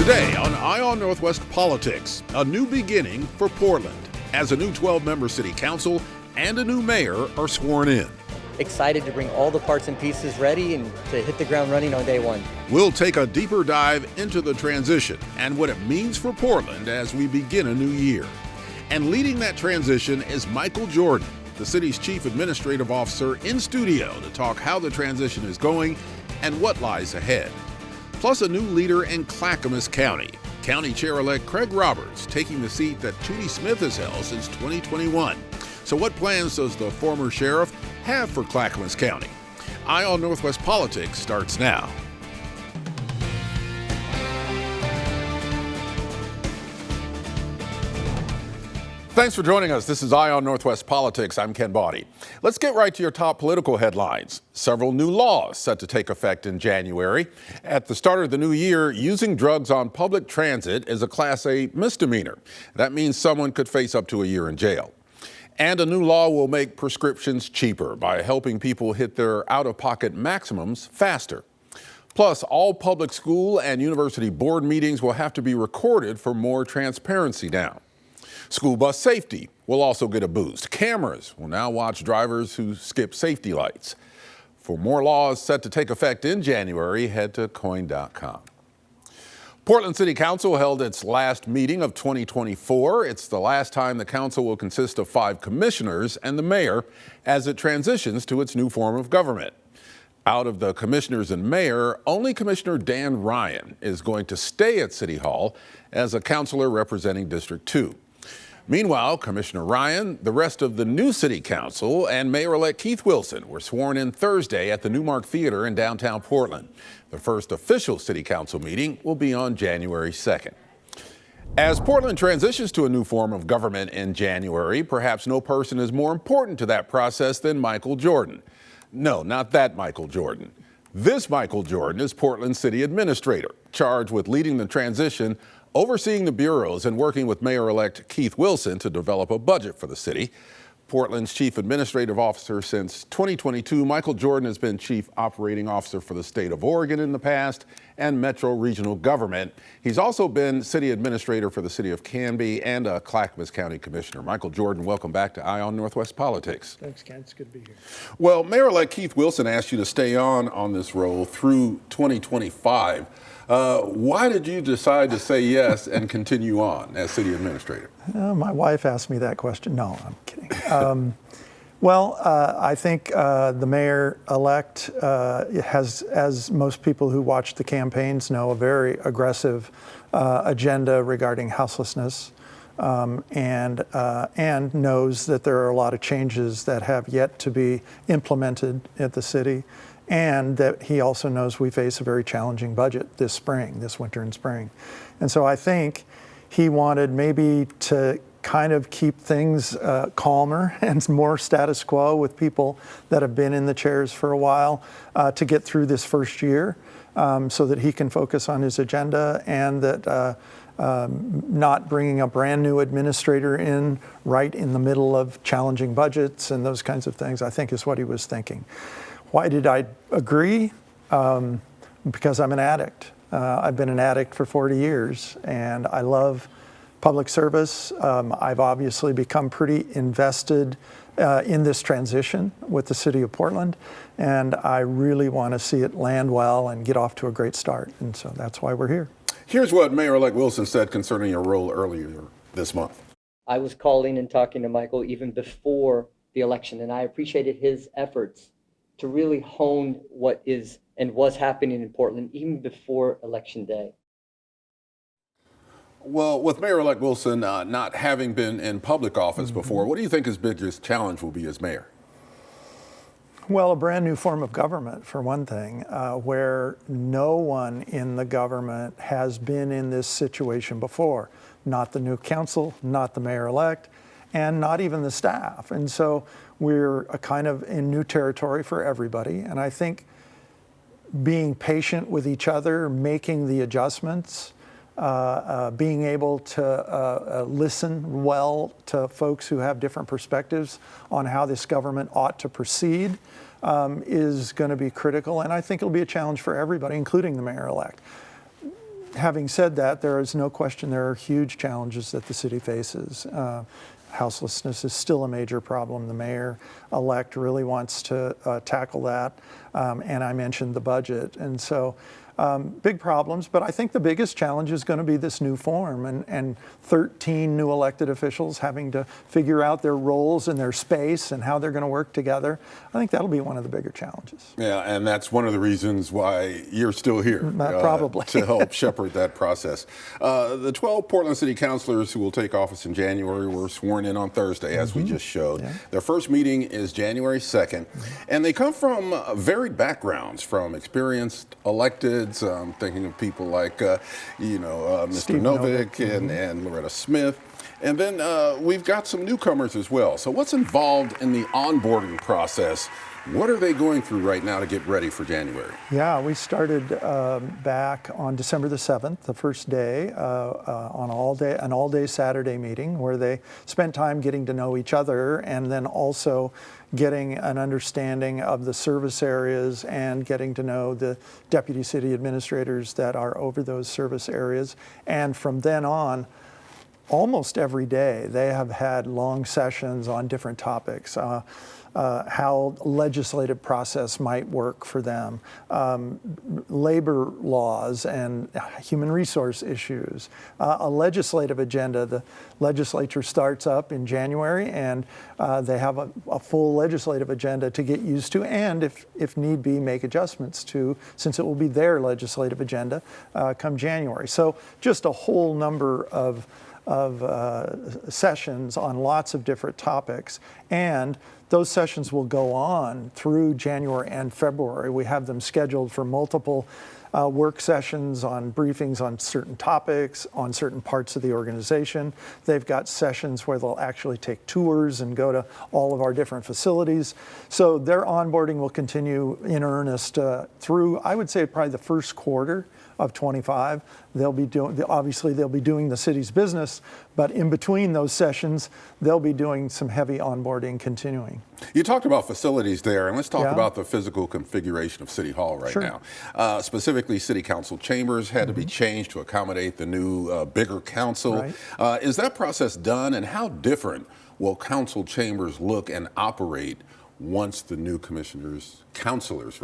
Today on Eye on Northwest Politics, a new beginning for Portland as a new 12-member city council and a new mayor are sworn in. Excited to bring all the parts and pieces ready and to hit the ground running on day one. We'll take a deeper dive into the transition and what it means for Portland as we begin a new year. And leading that transition is Michael Jordan, the city's chief administrative officer, in studio to talk how the transition is going and what lies ahead. Plus a new leader in Clackamas County, County Chair-elect Craig Roberts taking the seat that Tootie Smith has held since 2021. So what plans does the former sheriff have for Clackamas County? Eye on Northwest Politics starts now. Thanks for joining us. This is Eye on Northwest Politics. I'm Ken Bawdy. Let's get right to your top political headlines. Several new laws set to take effect in January. At the start of the new year, using drugs on public transit is a Class A misdemeanor. That means someone could face up to a year in jail. And a new law will make prescriptions cheaper by helping people hit their out-of-pocket maximums faster. Plus, all public school and university board meetings will have to be recorded for more transparency now. School bus safety will also get a boost. Cameras will now watch drivers who skip safety lights. For more laws set to take effect in January, head to coin.com. Portland City Council held its last meeting of 2024. It's the last time the council will consist of 5 commissioners and the mayor as it transitions to its new form of government. Out of the commissioners and mayor, only Commissioner Dan Ryan is going to stay at City Hall as a councilor representing District 2. Meanwhile, Commissioner Ryan, the rest of the new city council, and Mayor-elect Keith Wilson were sworn in Thursday at the Newmark Theater in downtown Portland. The first official city council meeting will be on January 2nd. As Portland transitions to a new form of government in January, perhaps no person is more important to that process than Michael Jordan. No, not that Michael Jordan. This Michael Jordan is Portland's city administrator, charged with leading the transition, overseeing the bureaus, and working with Mayor-elect Keith Wilson to develop a budget for the city. Portland's chief administrative officer since 2022, Michael Jordan has been chief operating officer for the state of Oregon in the past and Metro Regional Government. He's also been city administrator for the city of Canby and a Clackamas County commissioner. Michael Jordan, welcome back to Eye on Northwest Politics. Thanks, Ken. It's good to be here. Well, Mayor-elect Keith Wilson asked you to stay on this role through 2025. Why did you decide to say yes and continue on as city administrator? My wife asked me that question. No, I'm kidding. I think the mayor-elect has, as most people who watch the campaigns know, a very aggressive agenda regarding houselessness, and knows that there are a lot of changes that have yet to be implemented at the city. And that he also knows we face a very challenging budget this winter and spring. And so I think he wanted maybe to kind of keep things calmer and more status quo with people that have been in the chairs for a while to get through this first year so that he can focus on his agenda, and that not bringing a brand new administrator in right in the middle of challenging budgets and those kinds of things, I think is what he was thinking. Why did I agree? Because I'm an addict. I've been an addict for 40 years, and I love public service. I've obviously become pretty invested in this transition with the city of Portland, and I really want to see it land well and get off to a great start, and so that's why we're here. Here's what Mayor-elect Wilson said concerning your role earlier this month. I was calling and talking to Michael even before the election, and I appreciated his efforts to really hone what is and was happening in Portland even before Election Day. Well, with Mayor-elect Wilson not having been in public office before, what do you think his biggest challenge will be as mayor? Well, a brand new form of government, for one thing, where no one in the government has been in this situation before. Not the new council, not the mayor-elect, and not even the staff. And so we're kind of in new territory for everybody. And I think being patient with each other, making the adjustments, being able to listen well to folks who have different perspectives on how this government ought to proceed is going to be critical. And I think it'll be a challenge for everybody, including the mayor-elect. Having said that, there is no question there are huge challenges that the city faces. Houselessness is still a major problem. The mayor-elect really wants to tackle that, and I mentioned the budget. And so big problems, but I think the biggest challenge is going to be this new form and 13 new elected officials having to figure out their roles and their space and how they're going to work together. I think that'll be one of the bigger challenges. Yeah, and that's one of the reasons why you're still here. Probably. To help shepherd that process. The 12 Portland City Councilors who will take office in January were sworn in on Thursday, as we just showed. Yeah. Their first meeting is January 2nd, and they come from varied backgrounds, from experienced electeds. I'm thinking of people like, Mr. Novick and Loretta Smith. And then we've got some newcomers as well. So what's involved in the onboarding process? What are they going through right now to get ready for January? Yeah, we started back on December the 7th, the first day, on an all-day Saturday meeting where they spent time getting to know each other and then also getting an understanding of the service areas and getting to know the deputy city administrators that are over those service areas. And from then on, almost every day, they have had long sessions on different topics. How legislative process might work for them, labor laws and human resource issues, a legislative agenda. The legislature starts up in January, and they have a full legislative agenda to get used to, and if need be, make adjustments to, since it will be their legislative agenda come January. So just a whole number of sessions on lots of different topics, and those sessions will go on through January and February. We have them scheduled for multiple work sessions on briefings on certain topics, on certain parts of the organization. They've got sessions where they'll actually take tours and go to all of our different facilities. So their onboarding will continue in earnest through, I would say, probably the first quarter of 25. They'll be doing the city's business, but in between those sessions, they'll be doing some heavy onboarding continuing. You talked about facilities there, and let's talk about the physical configuration of City Hall right now. Specifically, City Council chambers had to be changed to accommodate the new, bigger council. Right. Is that process done, and how different will council chambers look and operate once the new councilors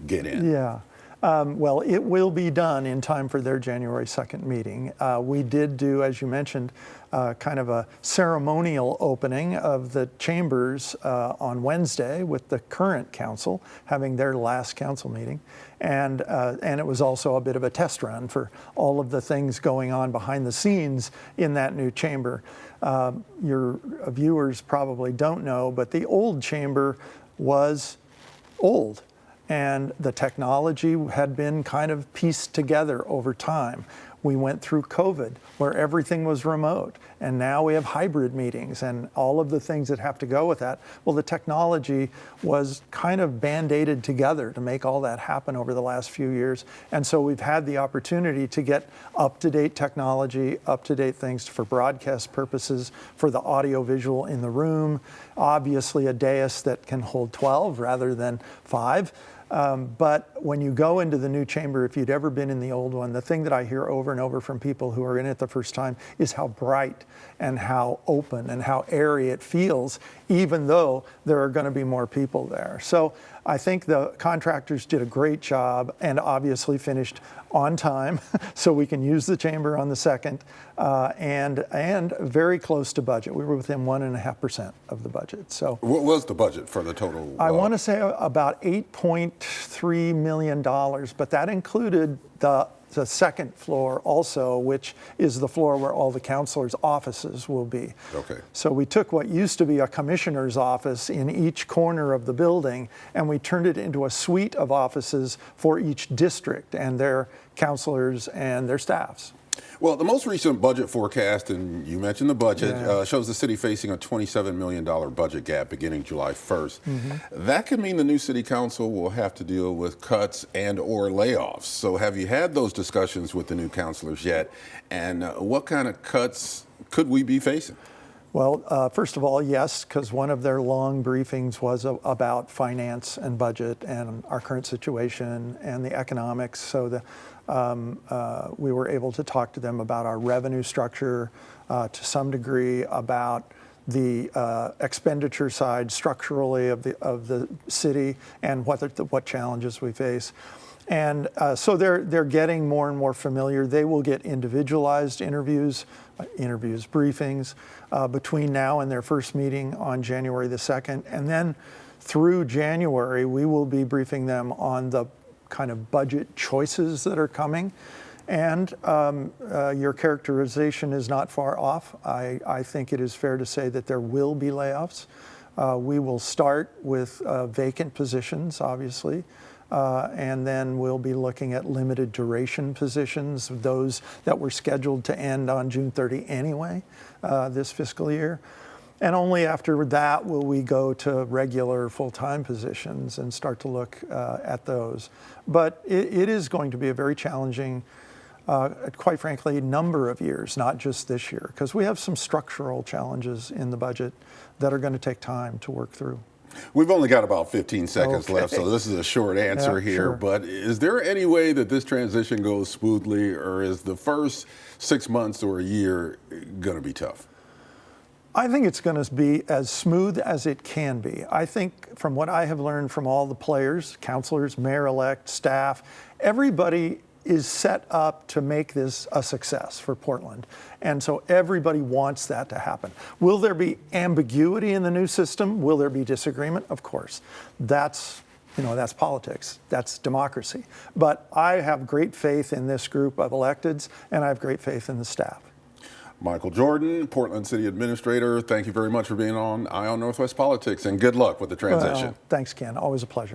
get in? Yeah. Well, it will be done in time for their January 2nd meeting. We did do, as you mentioned, kind of a ceremonial opening of the chambers on Wednesday with the current council having their last council meeting. And it was also a bit of a test run for all of the things going on behind the scenes in that new chamber. Your viewers probably don't know, but the old chamber was old. And the technology had been kind of pieced together over time. We went through COVID, where everything was remote, and now we have hybrid meetings and all of the things that have to go with that. Well, the technology was kind of band-aided together to make all that happen over the last few years, and so we've had the opportunity to get up-to-date technology, up-to-date things for broadcast purposes, for the audio-visual in the room, obviously a dais that can hold 12 rather than 5. But when you go into the new chamber, if you'd ever been in the old one, the thing that I hear over and over from people who are in it the first time is how bright and how open and how airy it feels, even though there are going to be more people there. So I think the contractors did a great job and obviously finished on time so we can use the chamber on the 2nd and very close to budget. We were within 1.5% of the budget. So what was the budget for the total? I want to say about $8.3 million, but that included the second floor also, which is the floor where all the councilors' offices will be. Okay. So we took what used to be a commissioner's office in each corner of the building, and we turned it into a suite of offices for each district and their councilors and their staffs. Well, the most recent budget forecast, and you mentioned the budget, shows the city facing a $27 million budget gap beginning July 1st. That could mean the new city council will have to deal with cuts and or layoffs. So have you had those discussions with the new councilors yet? And what kind of cuts could we be facing? Well, first of all, yes, because one of their long briefings was about finance and budget and our current situation and the economics. So we were able to talk to them about our revenue structure, to some degree about the expenditure side structurally of the city and what challenges we face. And so they're getting more and more familiar. They will get individualized interviews, briefings between now and their first meeting on January the 2nd. And then through January, we will be briefing them on the kind of budget choices that are coming. And your characterization is not far off. I think it is fair to say that there will be layoffs. We will start with vacant positions, obviously. And then we'll be looking at limited duration positions, those that were scheduled to end on June 30 anyway, this fiscal year. And only after that will we go to regular full-time positions and start to look at those. But it is going to be a very challenging, quite frankly, number of years, not just this year, because we have some structural challenges in the budget that are going to take time to work through. We've only got about 15 seconds Okay. left, so this is a short answer here. Sure. But is there any way that this transition goes smoothly, or is the first 6 months or a year going to be tough? I think it's going to be as smooth as it can be. I think from what I have learned from all the players, councilors, mayor-elect, staff, everybody is set up to make this a success for Portland. And so everybody wants that to happen. Will there be ambiguity in the new system? Will there be disagreement? Of course. That's politics. That's democracy. But I have great faith in this group of electeds, and I have great faith in the staff. Michael Jordan, Portland City Administrator, thank you very much for being on Eye on Northwest Politics, and good luck with the transition. Well, thanks, Ken. Always a pleasure.